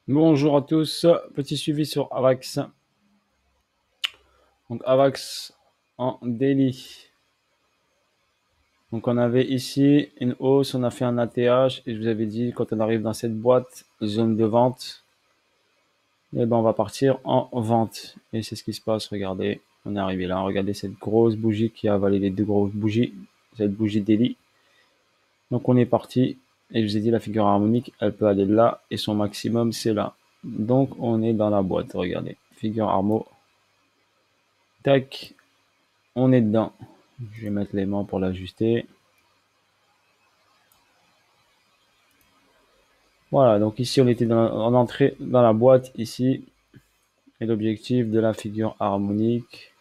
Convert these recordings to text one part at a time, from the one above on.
Bonjour à tous, petit suivi sur AVAX. Donc AVAX en daily. Donc on avait ici une hausse, on a fait un ATH et je vous avais dit quand on arrive dans cette boîte, zone de vente, et ben on va partir en vente. Et c'est ce qui se passe, regardez, on est arrivé là, regardez cette grosse bougie qui a avalé les deux grosses bougies, cette bougie daily. Donc on est parti et je vous ai dit la figure harmonique, elle peut aller là et son maximum c'est là. Donc on est dans la boîte, regardez, figure harmo. Tac, on est dedans. Je vais mettre l'aimant pour l'ajuster. Voilà, donc ici on était en entrée dans la boîte ici. Et l'objectif de la figure harmonique,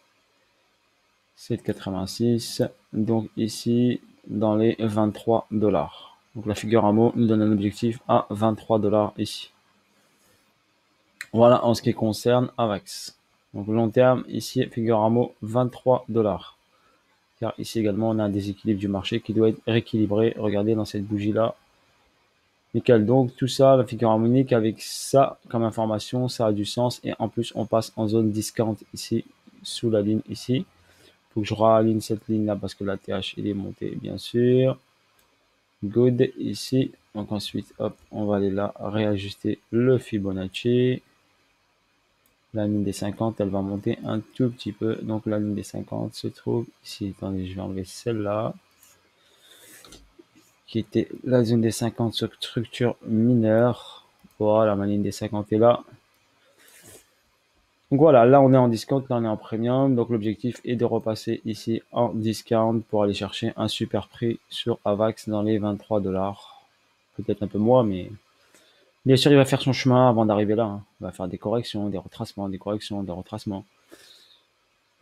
c'est de 86. Donc ici, dans les 23 dollars. Donc la figure harmo nous donne un objectif à 23 dollars ici. Voilà en ce qui concerne AVAX. Donc long terme, ici, figure harmo 23 dollars. Car ici également, on a un déséquilibre du marché qui doit être rééquilibré. Regardez dans cette bougie-là, nickel, donc tout ça, la figure harmonique avec ça comme information, ça a du sens. Et en plus, on passe en zone discount ici, sous la ligne ici. Il faut que je réaligne cette ligne là parce que la TH il est monté, bien sûr. Good ici. Donc ensuite, hop, on va aller là, réajuster le Fibonacci. La ligne des 50, elle va monter un tout petit peu. Donc la ligne des 50 se trouve ici. Attendez, je vais enlever celle-là, qui était la zone des 50 sur structure mineure. Voilà, ma ligne des 50 est là. Donc voilà, là on est en discount, là on est en premium. Donc l'objectif est de repasser ici en discount pour aller chercher un super prix sur AVAX dans les 23 dollars. Peut-être un peu moins, mais bien sûr il va faire son chemin avant d'arriver là, hein. Il va faire des corrections, des retracements, des corrections, des retracements.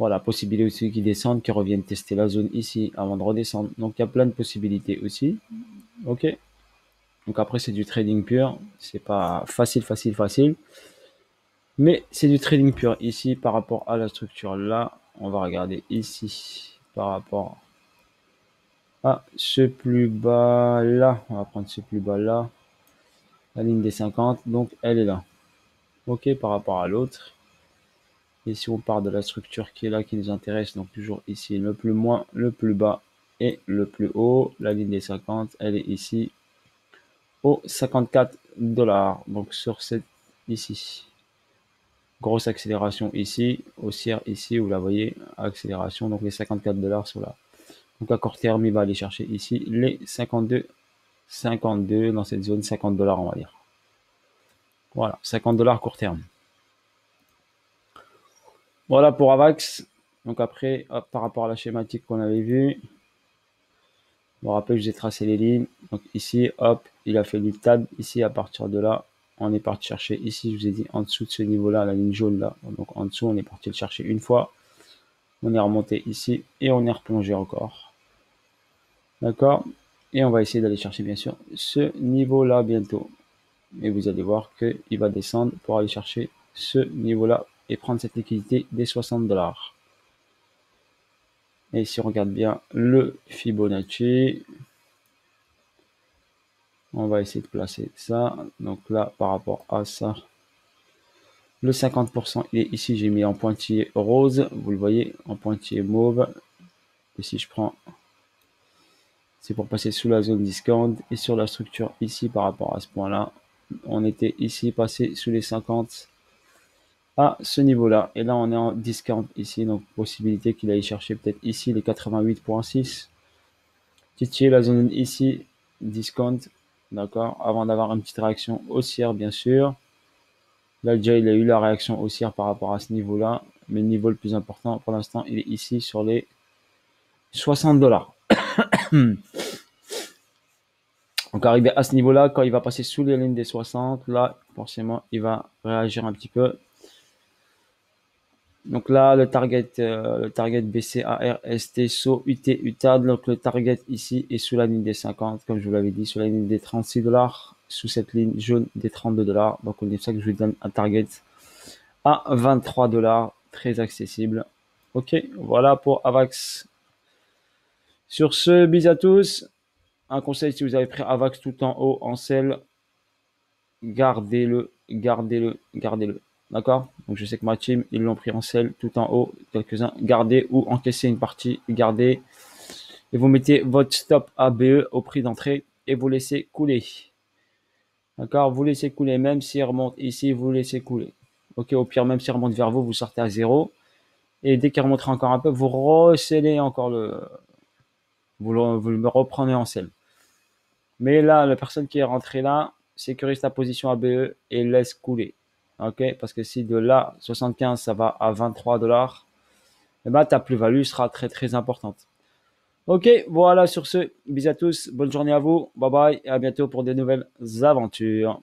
Voilà, possibilité aussi qu'ils descendent, qu'ils reviennent tester la zone ici avant de redescendre. Donc il y a plein de possibilités aussi. Ok. Donc après c'est du trading pur, c'est pas facile. Mais c'est du trading pur. Ici, par rapport à la structure là, on va regarder ici par rapport à ce plus bas là. On va prendre ce plus bas là, la ligne des 50. Donc, elle est là. Ok, par rapport à l'autre. Et si on part de la structure qui est là, qui nous intéresse, donc toujours ici, le plus moins, le plus bas et le plus haut, la ligne des 50, elle est ici au 54 dollars. Donc, sur cette ici. Grosse accélération ici, haussière ici, vous la voyez, accélération, donc les 54 dollars sont là. Donc à court terme, il va aller chercher ici les 52 dans cette zone, 50 dollars on va dire. Voilà, 50 dollars court terme. Voilà pour AVAX. Donc après, hop, par rapport à la schématique qu'on avait vue, je me rappelle que j'ai tracé les lignes. Donc ici, hop, il a fait du TAD. Ici, à partir de là, on est parti chercher ici, je vous ai dit en dessous de ce niveau-là, la ligne jaune là. Donc en dessous, on est parti le chercher une fois. On est remonté ici et on est replongé encore. D'accord. Et on va essayer d'aller chercher bien sûr ce niveau-là bientôt. Et vous allez voir qu'il va descendre pour aller chercher ce niveau-là et prendre cette liquidité des 60 dollars. Et si on regarde bien le Fibonacci, on va essayer de placer ça. Donc là, par rapport à ça, le 50%, il est ici, j'ai mis en pointillé rose. Vous le voyez, en pointillé mauve. Et si je prends, c'est pour passer sous la zone discount. Et sur la structure ici, par rapport à ce point-là, on était ici passé sous les 50 à ce niveau-là. Et là, on est en discount ici, donc possibilité qu'il aille chercher peut-être ici les 88.6. Titiller la zone ici, discount, d'accord, avant d'avoir une petite réaction haussière, bien sûr. Là, déjà, il a eu la réaction haussière par rapport à ce niveau-là, mais le niveau le plus important pour l'instant, il est ici sur les 60 dollars. Donc, arrivé à ce niveau-là, quand il va passer sous les lignes des 60, là, forcément, il va réagir un petit peu. Donc là, le target BCAR, ST, SO, UT, UTAD. Donc le target ici est sous la ligne des 50, comme je vous l'avais dit, sous la ligne des 36 dollars, sous cette ligne jaune des 32 dollars. Donc c'est pour ça que je vous donne un target à 23 dollars, très accessible. Ok, voilà pour AVAX. Sur ce, bis à tous. Un conseil, si vous avez pris AVAX tout en haut en sell, gardez-le, gardez-le, gardez-le. D'accord? Donc je sais que ma team, ils l'ont pris en sell tout en haut, quelques-uns. Gardez ou encaissez une partie, gardez. Et vous mettez votre stop ABE au prix d'entrée et vous laissez couler. D'accord? Vous laissez couler, même s'il remonte ici, vous laissez couler. Ok, au pire, même s'il remonte vers vous, vous sortez à zéro. Et dès qu'il remontera encore un peu, vous recellez encore vous le reprenez en sell. Mais là, la personne qui est rentrée là, sécurise ta position ABE et laisse couler. Ok? Parce que si de là, 75, ça va à 23 dollars, eh ben, ta plus-value sera très très importante. Ok, voilà sur ce, bisous à tous, bonne journée à vous, bye bye et à bientôt pour de nouvelles aventures.